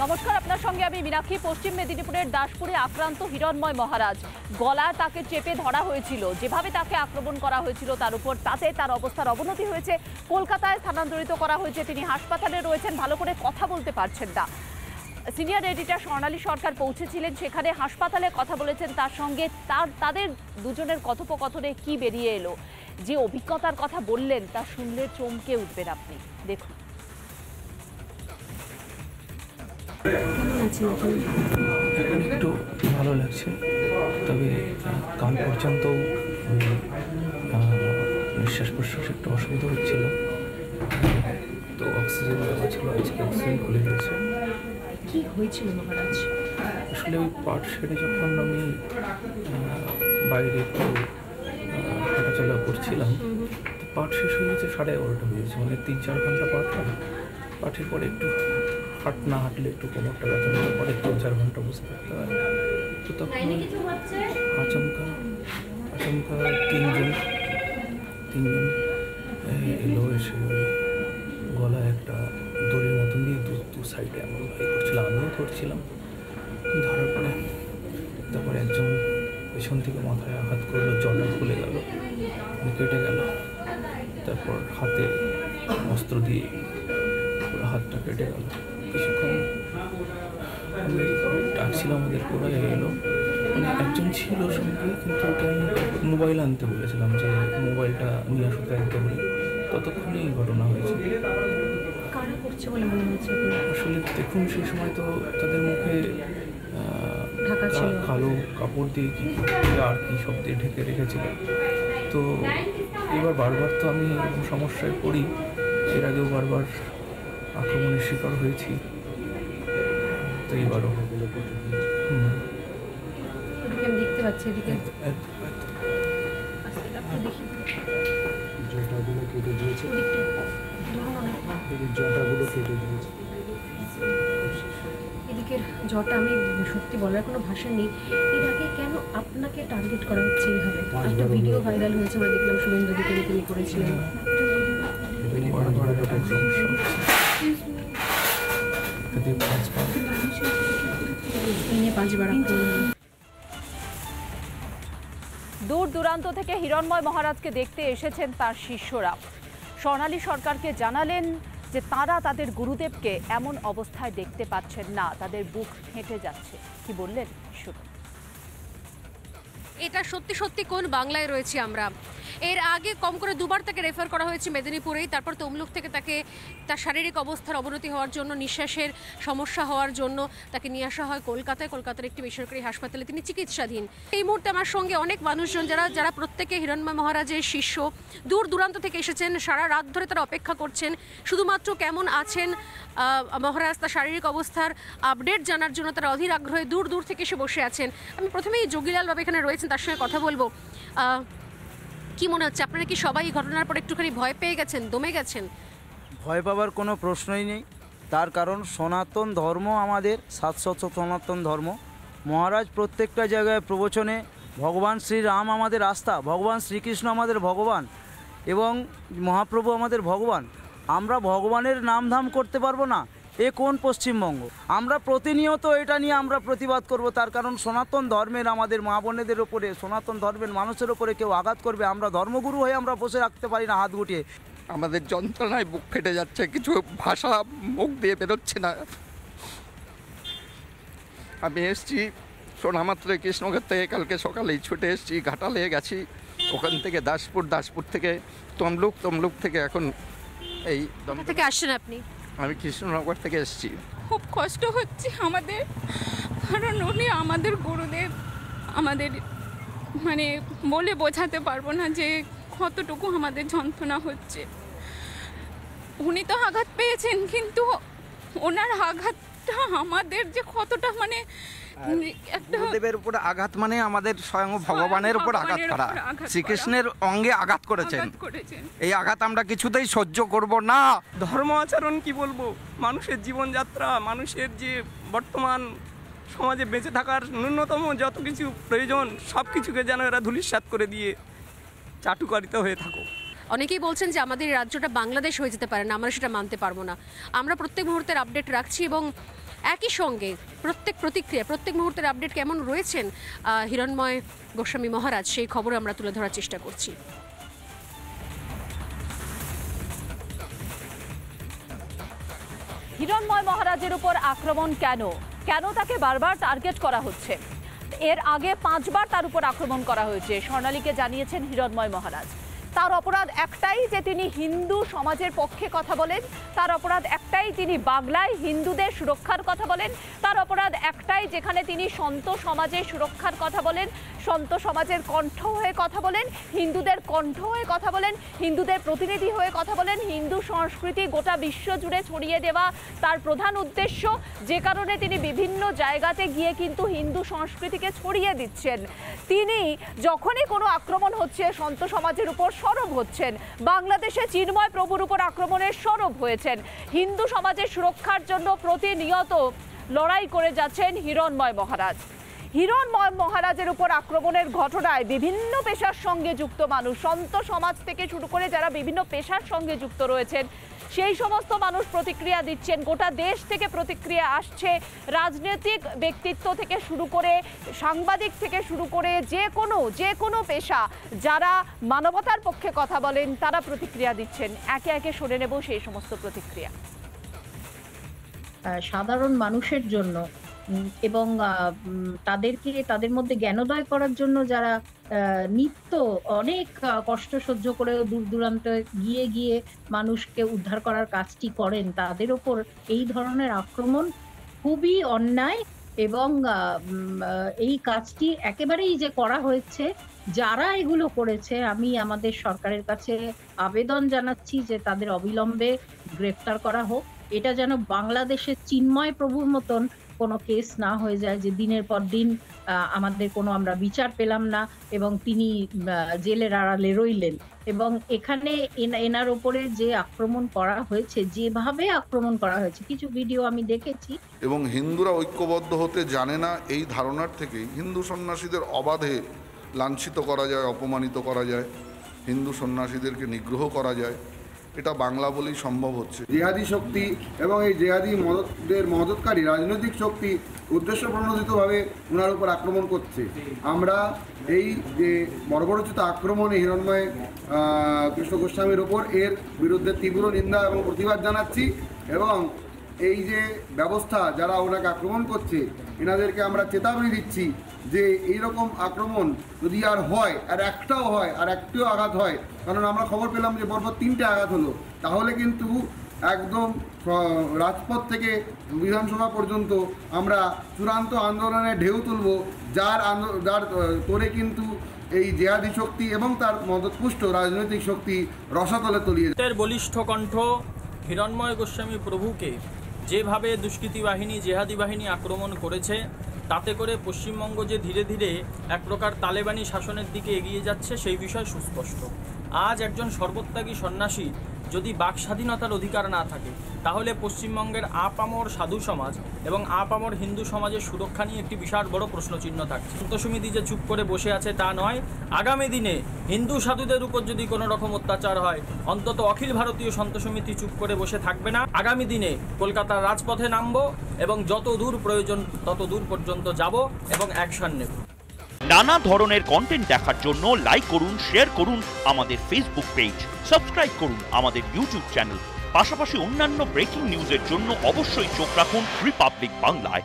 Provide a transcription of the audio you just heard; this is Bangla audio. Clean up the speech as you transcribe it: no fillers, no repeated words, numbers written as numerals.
নমস্কার, আপনার সঙ্গে আমি মীনাক্ষী। পশ্চিম মেদিনীপুরের দাসপুরে আক্রান্ত হিরণময় মহারাজ, গলা তাকে চেপে ধরা হয়েছিল, যেভাবে তাকে আক্রমণ করা হয়েছিল তার উপর, তাতে তার অবস্থার অবনতি হয়েছে। কলকাতায় স্থানান্তরিত করা হয়েছে, তিনি হাসপাতালে রয়েছেন, ভালো করে কথা বলতে পারছেন না। সিনিয়র এডিটর স্বর্ণালী সরকার পৌঁছেছিলেন সেখানে, হাসপাতালে কথা বলেছেন তার সঙ্গে। তাদের দুজনের কথোপকথনে কি বেরিয়ে এলো, যে অভিজ্ঞতার কথা বললেন তা শুনলে চমকে উঠবেন আপনি। দেখুন। এখন একটু ভালো লাগছে, তবে কাল পর্যন্ত নিঃশ্বাস প্রশ্বাসে একটু অসুবিধা হচ্ছিল, তো অক্সিজেন দেওয়া ছিল, আজকে অক্সিজেন খুলে গেছে। কি হয়েছিল মহারাজ? আসলে ওই পাট সেরে যখন আমি বাইরে একটু হাঁটাচলা করছিলাম, পাট শেষ হয়ে গেছে 11:30 হয়েছে, মানে 3-4 ঘন্টা পাট হয়। পাঠের পরে একটু না হাঁটলে একটু কোমরটা ব্যথা হওয়ার পরে 3-4 ঘন্টা বসে থাকতে হয়। তো তখন আচমকা তিনজন এলো, এসে গলায় একটা দড়ির মতন দিয়ে দু সাইডে এমন করছিল, আমিও ধরছিলাম। ধরার পরে তারপরে একজন পেছন থেকে মাথায় আঘাত করলো, জটা খুলে গেল, কেটে গেল। তারপর হাতে অস্ত্র দিয়ে পুরো হাতটা কেটে গেল। কিছুক্ষণ আমি ডাকছিলাম, আমাদের পুরো এলো, মানে একজন ছিল সঙ্গে, কিন্তু ওকে আমি মোবাইল আনতে বলেছিলাম, যে মোবাইলটা নিয়ে আসতে একদম। ততক্ষণে এই ঘটনা হয়েছে। আসলে দেখুন, সেই সময় তো তাদের মুখে কালো কাপড় দিয়ে কি আর কি সব দিয়ে ঢেকে রেখেছিল। তো এবার বারবার তো আমি এরকম সমস্যায় পড়ি, এর আগেও বারবার আক্রমণের শিকার হয়েছি, তো এবারও। দেখতে পাচ্ছি জটাগুলো কেটে দিয়েছে, জটাগুলো কেটে দিয়েছে। এদিকের জটা, আমি সত্যি বলার কোনো ভাষা নেই। এর আগে কেন আপনাকে টার্গেট করা হচ্ছে এইভাবে? একটা ভিডিও ভাইরাল হয়েছে, আমরা দেখলাম শুভেন্দু অধিকারী তিনি করেছিলেন। দূর দূরান্ত থেকে হিরণময় মহারাজকে দেখতে এসেছেন তার শিষ্যরা। স্বর্ণালী সরকারকে জানালেন যে তারা তাদের গুরুদেবকে এমন অবস্থায় দেখতে পাচ্ছেন না, তাদের বুক ফেটে যাচ্ছে। কি বললেন শুনুন। এটা সত্যি সত্যি কোন বাংলায় রয়েছি আমরা। এর আগে কম করে দুবার তাকে রেফার করা হয়েছে মেদিনীপুরেই, তারপর তমলুক থেকে তাকে তার শারীরিক অবস্থার অবনতি হওয়ার জন্য, নিঃশ্বাসের সমস্যা হওয়ার জন্য তাকে নিয়ে আসা হয় কলকাতার একটি বেসরকারি হাসপাতালে, তিনি চিকিৎসাধীন। এই মুহূর্তে আমার সঙ্গে অনেক মানুষজন যারা প্রত্যেকে হিরণময় মহারাজের শিষ্য, দূর দূরান্ত থেকে এসেছেন, সারা রাত ধরে তারা অপেক্ষা করছেন শুধুমাত্র কেমন আছেন মহারাজ, তার শারীরিক অবস্থার আপডেট জানার জন্য তারা অধীর আগ্রহে দূর দূর থেকে এসে বসে আছেন। আমি প্রথমেই যোগীলাল বাবু এখানে রয়েছেন, তার সঙ্গে কথা বলবো। কি মনে হচ্ছে, আপনারা কি সবাই এই ঘটনার পর একটুখানি ভয় পেয়ে গেছেন, দমে গেছেন? ভয় পাবার কোনো প্রশ্নই নেই, তার কারণ সনাতন ধর্ম আমাদের শাশ্বত সনাতন ধর্ম। মহারাজ প্রত্যেকটা জায়গায় প্রবচনে ভগবান শ্রীরাম আমাদের আস্থা, ভগবান শ্রীকৃষ্ণ আমাদের ভগবান, এবং মহাপ্রভু আমাদের ভগবান। আমরা ভগবানের নামধাম করতে পারবো না, এ কোন পশ্চিমবঙ্গ? আমরা প্রতিনিয়ত এটা নিয়ে আমরা প্রতিবাদ করব, তার কারণ সনাতন ধর্মের আমাদের মা বোনেদের ওপরে, সনাতন ধর্মের মানুষের ওপরে কেউ আঘাত করবে, আমরা ধর্মগুরু হয়ে আমরা বসে রাখতে পারি না হাত গুটিয়ে। আমাদের যন্ত্রণায় বুক ফেটে যাচ্ছে, কিছু ভাষা মুখ দিয়ে বেরোচ্ছে না। আমি এসছি সোনামাত্রে কৃষ্ণগর থেকে, কালকে সকালেই ছুটে এসছি, ঘাটালে গেছি, ওখান থেকে দাসপুর থেকে তমলুক থেকে এখন এই থেকে আসছেন আপনি? আমি কৃষ্ণনগর থেকে এসেছি। খুব কষ্ট হচ্ছে আমাদের, কারণ উনি আমাদের গুরুদেব, আমাদের মানে বলে বোঝাতে পারবো না যে কতটুকু আমাদের যন্ত্রণা হচ্ছে। উনি তো আঘাত পেয়েছেন, কিন্তু ওনার আঘাতটা আমাদের যে কতটা, মানে একটা গুরুদেবের উপর আঘাত মানে আমাদের স্বয়ং ভগবানের উপর আঘাত করা, শ্রীকৃষ্ণের অঙ্গে আঘাত করেছেন। এই আঘাত আমরা কিছুতেই সহ্য করব না। ধর্ম আচরণ কি বলবো, মানুষের জীবনযাত্রা, মানুষের যে বর্তমান সমাজে বেঁচে থাকার ন্যূনতম যত কিছু প্রয়োজন সব কিছুকে যেন এরা ধূলিসাৎ করে দিয়ে চাটুকারিতা হয়ে থাকো। অনেকেই বলছেন যে আমাদের রাজ্যটা বাংলাদেশ হয়ে যেতে পারে না, আমরা সেটা মানতে পারবো না। আমরা প্রত্যেক মুহূর্তের আপডেট রাখছি এবং একই সঙ্গে প্রত্যেক প্রতিক্রিয়া, প্রত্যেক মুহূর্তের আপডেট কেমন রয়েছেন হিরণময় গোস্বামী মহারাজ, সেই খবর আমরা তুলে ধরার চেষ্টা করছি। হিরণময় মহারাজের উপর আক্রমণ কেন তাকে বারবার টার্গেট করা হচ্ছে? এর আগে 5 বার তার উপর আক্রমণ করা হয়েছে। স্বর্ণালীকে জানিয়েছেন হিরণময় মহারাজ তার অপরাধ একটাই যে তিনি হিন্দু সমাজের পক্ষে কথা বলেন, তার অপরাধ একটাই তিনি বাংলায় হিন্দুদের সুরক্ষার কথা বলেন, তার অপরাধ একটাই যেখানে তিনি সন্ত সমাজের সুরক্ষার কথা বলেন, সন্ত সমাজের কণ্ঠ হয়ে কথা বলেন, হিন্দুদের কণ্ঠ হয়ে কথা বলেন, হিন্দুদের প্রতিনিধি হয়ে কথা বলেন, হিন্দু সংস্কৃতি গোটা বিশ্ব জুড়ে ছড়িয়ে দেওয়া তার প্রধান উদ্দেশ্য, যে কারণে তিনি বিভিন্ন জায়গাতে গিয়ে কিন্তু হিন্দু সংস্কৃতিকে ছড়িয়ে দিচ্ছেন। তিনি যখনই কোনো আক্রমণ হচ্ছে সন্ত সমাজের উপর সরব হচ্ছেন, বাংলাদেশে চিন্ময় প্রভুর উপর আক্রমণের সরব হয়েছেন, হিন্দু সমাজের সুরক্ষার জন্য প্রতিনিয়ত লড়াই করে যাচ্ছেন হিরণময় মহারাজ। হিরণময় মহারাজের উপর আক্রমণের ঘটনায় বিভিন্ন পেশার সঙ্গে যুক্ত মানুষ, সন্ত সমাজ থেকে শুরু করে যারা বিভিন্ন পেশার সঙ্গে যুক্ত রয়েছেন সেই সমস্ত মানুষ প্রতিক্রিয়া দিচ্ছেন। গোটা দেশ থেকে প্রতিক্রিয়া আসছে, রাজনৈতিক ব্যক্তিত্ব থেকে শুরু করে সাংবাদিক থেকে শুরু করে যে কোনো পেশা যারা মানবতার পক্ষে কথা বলেন তারা প্রতিক্রিয়া দিচ্ছেন। একে একে শুনে নেব সেই সমস্ত প্রতিক্রিয়া। সাধারণ মানুষের জন্য এবং তাদের মধ্যে জ্ঞানোদয় করার জন্য যারা নিত্য অনেক কষ্ট সহ্য করে দূর দূরান্তে গিয়ে মানুষকে উদ্ধার করার কাজটি করেন, তাদের ওপর এই ধরনের আক্রমণ খুবই অন্যায়। এবং এই কাজটি একেবারেই যে করা হয়েছে, যারা এগুলো করেছে আমি আমাদের সরকারের কাছে আবেদন জানাচ্ছি যে তাদের অবিলম্বে গ্রেফতার করা হোক। এটা যেন বাংলাদেশের চিন্ময় প্রভুর মতন কোনো কেস না হয়ে যায় যে দিনের পর দিন আমাদের কোনো আমরা বিচার পেলাম না এবং তিনি জেলের আড়ালে রইলেন। এবং এখানে এনার উপরে যে আক্রমণ করা হয়েছে, যেভাবে আক্রমণ করা হয়েছে, কিছু ভিডিও আমি দেখেছি। এবং হিন্দুরা ঐক্যবদ্ধ হতে জানে না এই ধারণার থেকেই হিন্দু সন্ন্যাসীদের অবাধে লাঞ্ছিত করা যায়, অপমানিত করা যায়, হিন্দু সন্ন্যাসীদেরকে নিগ্রহ করা যায়। এটা বাংলা বলেই সম্ভব হচ্ছে। জেহাদি শক্তি এবং এই জেহাদি মদতকারী রাজনৈতিক শক্তি উদ্দেশ্য প্রণোদিতভাবে ওনার উপর আক্রমণ করছে। আমরা এই যে বর্বরোচিত আক্রমণে হিরণময় কৃষ্ণ গোস্বামীর ওপর এর বিরুদ্ধে তীব্র নিন্দা এবং প্রতিবাদ জানাচ্ছি। এবং এই যে ব্যবস্থা যারা ওনাকে আক্রমণ করছে এনাদেরকে আমরা চেতাবনী দিচ্ছি যে এইরকম আক্রমণ যদি আর হয়, আর একটাও হয়, আর একটিও আঘাত হয়, কারণ আমরা খবর পেলাম যে পরপর 3টে আঘাত হলো, তাহলে কিন্তু একদম রাজপথ থেকে বিধানসভা পর্যন্ত আমরা চূড়ান্ত আন্দোলনের ঢেউ তুলব, যার তোরে কিন্তু এই জেহাদি শক্তি এবং তার মদতপুষ্ট রাজনৈতিক শক্তি রসাতলে তলিয়ে যায়। বলিষ্ঠ কণ্ঠ হিরণময় গোস্বামী প্রভুকে যেভাবে দুষ্কৃতী বাহিনী, জেহাদি বাহিনী আক্রমণ করেছে, তাতে করে পশ্চিমবঙ্গ যে ধীরে ধীরে এক প্রকার তালেবানি শাসনের দিকে এগিয়ে যাচ্ছে সেই বিষয় সুস্পষ্ট। আজ একজন সর্বত্যাগী সন্ন্যাসী যদি বাক স্বাধীনতার অধিকার না থাকে, তাহলে পশ্চিমবঙ্গের আপামর সাধু সমাজ এবং আপামর হিন্দু সমাজের সুরক্ষা নিয়ে একটি বিশাল বড় প্রশ্নচিহ্ন থাকছে। সন্ত সমিতি যে চুপ করে বসে আছে তা নয়, আগামী দিনে হিন্দু সাধুদের উপর যদি কোনো রকম অত্যাচার হয়, অন্তত অখিল ভারতীয় সন্ত সমিতি চুপ করে বসে থাকবে না। আগামী দিনে কলকাতার রাজপথে নামবো এবং যত দূর প্রয়োজন তত দূর পর্যন্ত যাব এবং অ্যাকশন নেব। নানা ধরনের কন্টেন্ট দেখার জন্য লাইক করুন, শেয়ার করুন আমাদের ফেসবুক পেজ, সাবস্ক্রাইব করুন আমাদের ইউটিউব চ্যানেল। পাশাপাশি অন্যান্য ব্রেকিং নিউজের জন্য অবশ্যই চোখ রাখুন রিপাবলিক বাংলায়।